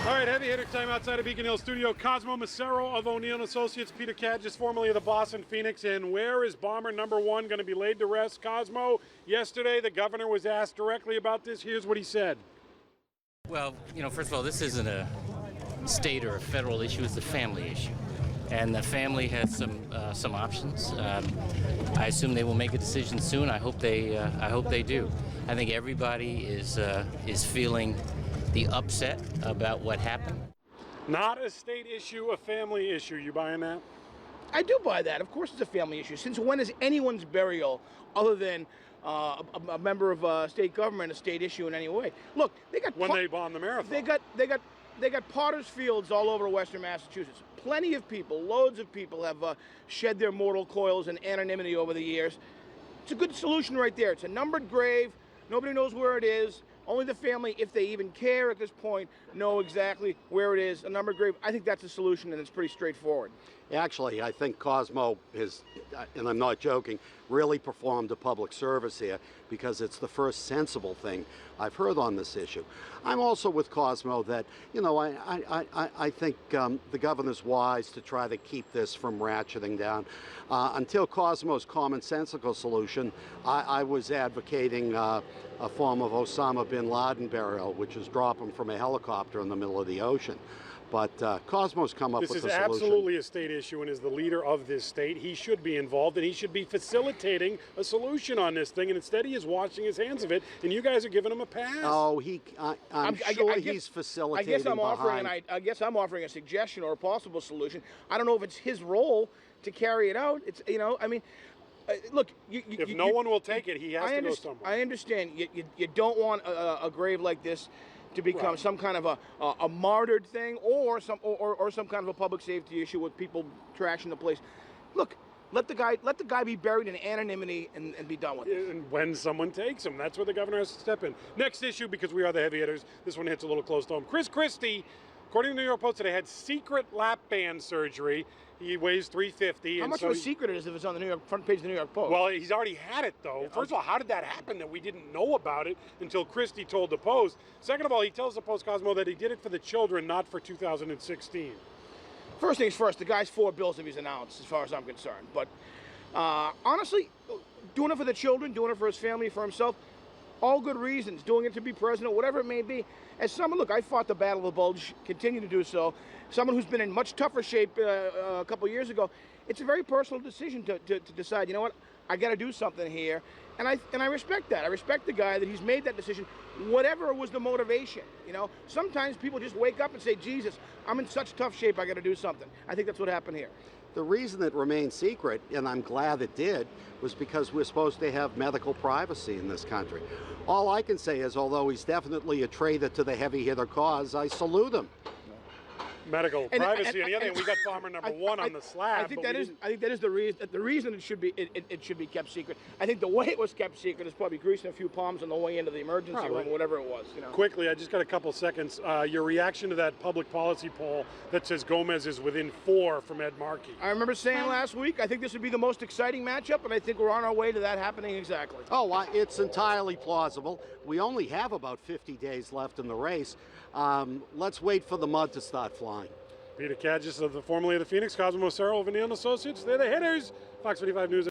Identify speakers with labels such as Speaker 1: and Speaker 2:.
Speaker 1: All right, heavy hitter time outside of Beacon Hill Studio. Cosmo Macero of O'Neill & Associates, Peter Kadges, formerly of the Boston Phoenix. And where is bomber number one going to be laid to rest? Cosmo, yesterday the governor was asked directly about this. Here's what he said.
Speaker 2: Well, first of all, this isn't a state or a federal issue. It's a family issue. And the family has some options. I assume they will make a decision soon. I hope they do. I think everybody is feeling the upset about what happened.
Speaker 1: Not a state issue, a family issue. You buying that?
Speaker 3: I do buy that. Of course it's a family issue. Since when is anyone's burial, other than a member of state government, a state issue in any way? Look, they got
Speaker 1: when they bombed the marathon.
Speaker 3: They got Potter's Fields all over Western Massachusetts. Plenty of people, loads of people have shed their mortal coils in anonymity over the years. It's a good solution right there. It's a numbered grave. Nobody knows where it is. Only the family, if they even care at this point, know exactly where it is, a numbered grave. I think that's a solution, and it's pretty straightforward.
Speaker 4: Actually, I think Cosmo has, and I'm not joking, really performed a public service here, because it's the first sensible thing I've heard on this issue. I'm also with Cosmo that, I think the governor's wise to try to keep this from ratcheting down. Until Cosmo's commonsensical solution, I was advocating a form of Osama bin Laden burial, which is drop him from a helicopter in the middle of the ocean. But Cosmo's come up with a solution.
Speaker 1: This is absolutely a state issue, and as the leader of this state, he should be involved, and he should be facilitating a solution on this thing, and instead he is washing his hands of it, and you guys are giving him a pass.
Speaker 4: Oh, I'm sure he's facilitating
Speaker 3: I guess I'm offering a suggestion or a possible solution. I don't know if it's his role to carry it out. It's, look,
Speaker 1: if no one will take it, he has to go somewhere.
Speaker 3: I understand. You don't want a grave like this to become some kind of a martyred thing, or some kind of a public safety issue with people trashing the place. Look, let the guy be buried in anonymity and be done with it.
Speaker 1: And when someone takes him, that's where the governor has to step in. Next issue, because we are the heavy hitters, this one hits a little close to home. Chris Christie, according to the New York Post today, had secret lap band surgery. He weighs 350.
Speaker 3: How much of a secret it is if it's on the front page of the New York Post?
Speaker 1: Well, he's already had it, though. Yeah, First of all, how did that happen that we didn't know about it until Christie told the Post? Second of all, he tells the Post, Cosmo, that he did it for the children, not for 2016.
Speaker 3: First things first, the guy's $4 bills if he's announced, as far as I'm concerned. But honestly, doing it for the children, doing it for his family, for himself, all good reasons. Doing it to be president, whatever it may be. As someone, look, I fought the Battle of the Bulge, continue to do so. Someone who's been in much tougher shape a couple years ago, it's a very personal decision to decide, you know what, I got to do something here. And I respect that. I respect the guy that he's made that decision, whatever was the motivation. Sometimes people just wake up and say, Jesus, I'm in such tough shape, I got to do something. I think that's what happened here.
Speaker 4: The reason it remained secret, and I'm glad it did, was because we're supposed to have medical privacy in this country. All I can say is, although he's definitely a traitor to the heavy hitter cause, I salute him.
Speaker 1: Medical privacy. On the other hand, we got bomber number one on the slab.
Speaker 3: I think that is the reason. The reason it should be kept secret. I think the way it was kept secret is probably greasing a few palms on the way into the emergency room, whatever it was.
Speaker 1: Quickly, I just got a couple seconds. Your reaction to that public policy poll that says Gomez is within 4 from Ed Markey.
Speaker 3: I remember saying last week, I think this would be the most exciting matchup, and I think we're on our way to that happening exactly.
Speaker 4: Oh, it's entirely plausible. We only have about 50 days left in the race. Let's wait for the mud to start flying.
Speaker 1: Peter Kadges, formerly of the Phoenix, Cosmo Macero of O'Neill & Associates. They're the hitters. Fox 45 News.